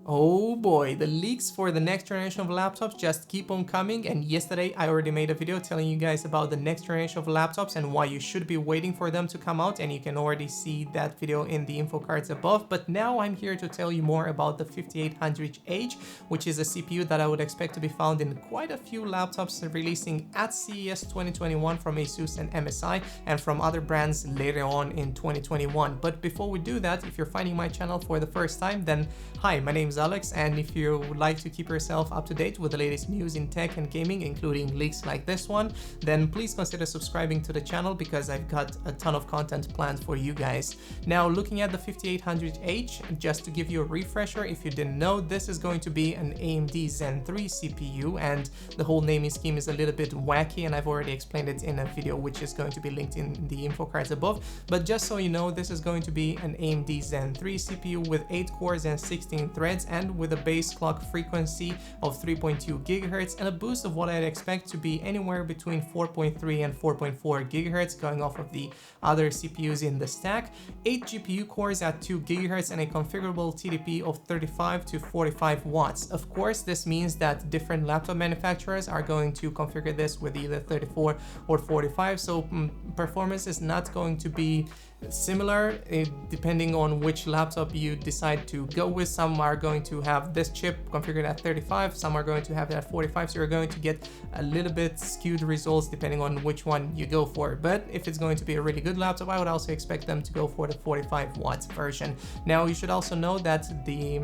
Oh boy, the leaks for the next generation of laptops just keep on coming, and yesterday I already made a video telling you guys about the next generation of laptops and why you should be waiting for them to come out, and you can already see that video in the info cards above. But now I'm here to tell you more about the 5800H, which is a CPU that I would expect to be found in quite a few laptops releasing at CES 2021 from ASUS and MSI, and from other brands later on in 2021. But before we do that, if you're finding my channel for the first time, then hi, my name is Alex, and if you would like to keep yourself up to date with the latest news in tech and gaming, including leaks like this one, then please consider subscribing to the channel because I've got a ton of content planned for you guys. Now, looking at the 5800H, just to give you a refresher, if you didn't know, this is going to be an AMD Zen 3 CPU, and the whole naming scheme is a little bit wacky, and I've already explained it in a video which is going to be linked in the info cards above. But just so you know, this is going to be an AMD Zen 3 CPU with 8 cores and 16 threads, and with a base clock frequency of 3.2 GHz and a boost of what I'd expect to be anywhere between 4.3 and 4.4 GHz, going off of the other CPUs in the stack, 8 GPU cores at 2 GHz, and a configurable TDP of 35 to 45 watts. Of course, this means that different laptop manufacturers are going to configure this with either 34 or 45, so performance is not going to be similar depending on which laptop you decide to go with. Some are going to have this chip configured at 35, some are going to have it at 45, so you're going to get a little bit skewed results depending on which one you go for. But if it's going to be a really good laptop, I would also expect them to go for the 45 watts version. Now, you should also know that the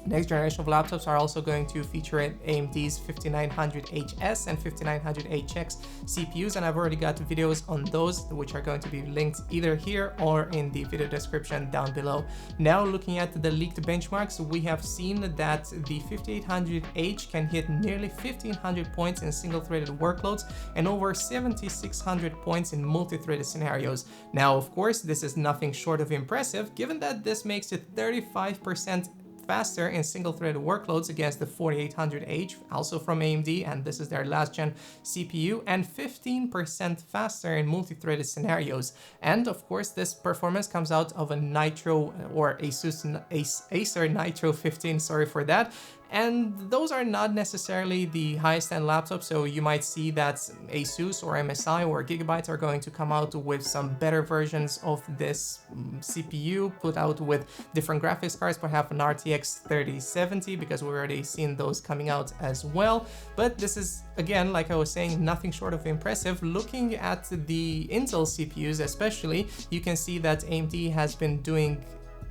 next generation of laptops are also going to feature AMD's 5900HS and 5900HX CPUs, and I've already got videos on those which are going to be linked either here or in the video description down below. Now, looking at the leaked benchmarks, we have seen that the 5800H can hit nearly 1500 points in single-threaded workloads and over 7600 points in multi-threaded scenarios. Now, of course, this is nothing short of impressive, given that this makes it 35% faster in single-threaded workloads against the 4800H, also from AMD, and this is their last-gen CPU, and 15% faster in multi-threaded scenarios. And of course, this performance comes out of a Nitro or Acer Nitro 15, sorry for that. And those are not necessarily the highest end laptops, so you might see that ASUS or MSI or Gigabyte are going to come out with some better versions of this CPU, put out with different graphics cards, perhaps an RTX 3070, because we've already seen those coming out as well. But this is, again, like I was saying, nothing short of impressive. Looking at the Intel CPUs especially, you can see that AMD has been doing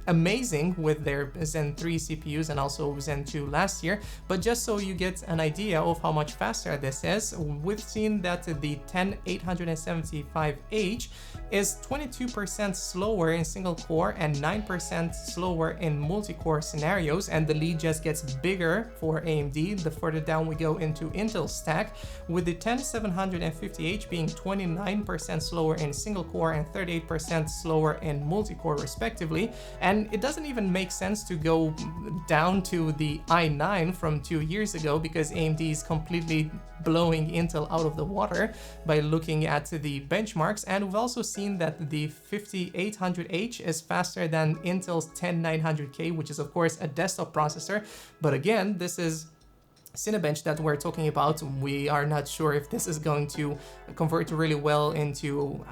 amazing with their Zen 3 CPUs and also Zen 2 last year. But just so you get an idea of how much faster this is, we've seen that the 10875H is 22% slower in single core and 9% slower in multi-core scenarios, and the lead just gets bigger for AMD the further down we go into Intel's stack, with the 10750H being 29% slower in single core and 38% slower in multi-core respectively. And it doesn't even make sense to go down to the i9 from 2 years ago, because AMD is completely blowing Intel out of the water by looking at the benchmarks. And we've also seen that the 5800H is faster than Intel's 10900K, which is of course a desktop processor. But again, this is Cinebench that we're talking about. We are not sure if this is going to convert really well into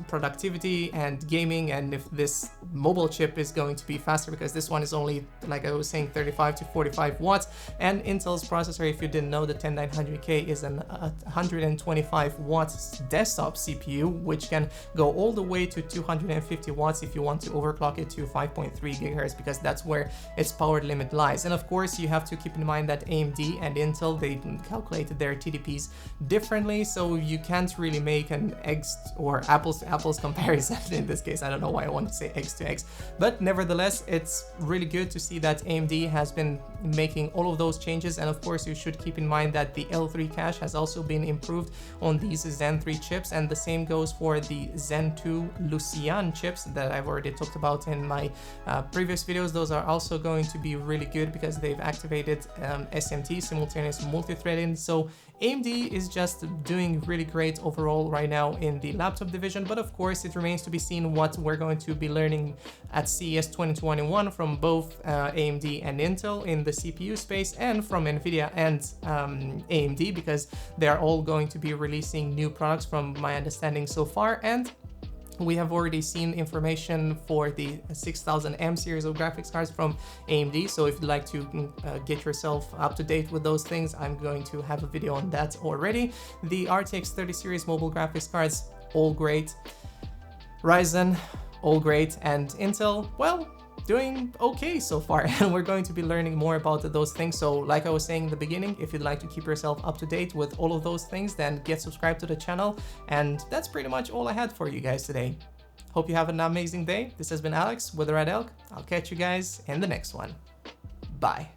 productivity and gaming, and if this mobile chip is going to be faster, because this one is only, like I was saying, 35 to 45 watts, and Intel's processor, if you didn't know, the 10900K is an 125 watts desktop CPU, which can go all the way to 250 watts if you want to overclock it to 5.3 gigahertz, because that's where its power limit lies. And of course, you have to keep in mind that AMD and Intel, they calculated their TDPs differently, so you can't really make an eggs or apples to apples comparison in this case. I don't know why I want to say eggs to eggs, but nevertheless, it's really good to see that AMD has been making all of those changes. And of course, you should keep in mind that the L3 cache has also been improved on these Zen 3 chips, and the same goes for the Zen 2 Lucienne chips that I've already talked about in my previous videos. Those are also going to be really good because they've activated SMT AMD simultaneous multi-threading. So AMD is just doing really great overall right now in the laptop division, but of course it remains to be seen what we're going to be learning at CES 2021 from both AMD and Intel in the CPU space, and from NVIDIA and AMD, because they are all going to be releasing new products from my understanding so far. And we have already seen information for the 6000M series of graphics cards from AMD. So if you'd like to get yourself up to date with those things, I'm going to have a video on that already. The RTX 30 series mobile graphics cards, all great. Ryzen, all great. And Intel, well, doing okay so far, and we're going to be learning more about those things. So like I was saying in the beginning, if you'd like to keep yourself up to date with all of those things, then get subscribed to the channel. And that's pretty much all I had for you guys today. Hope you have an amazing day. This has been Alex with the Red Elk. I'll catch you guys in the next one. Bye.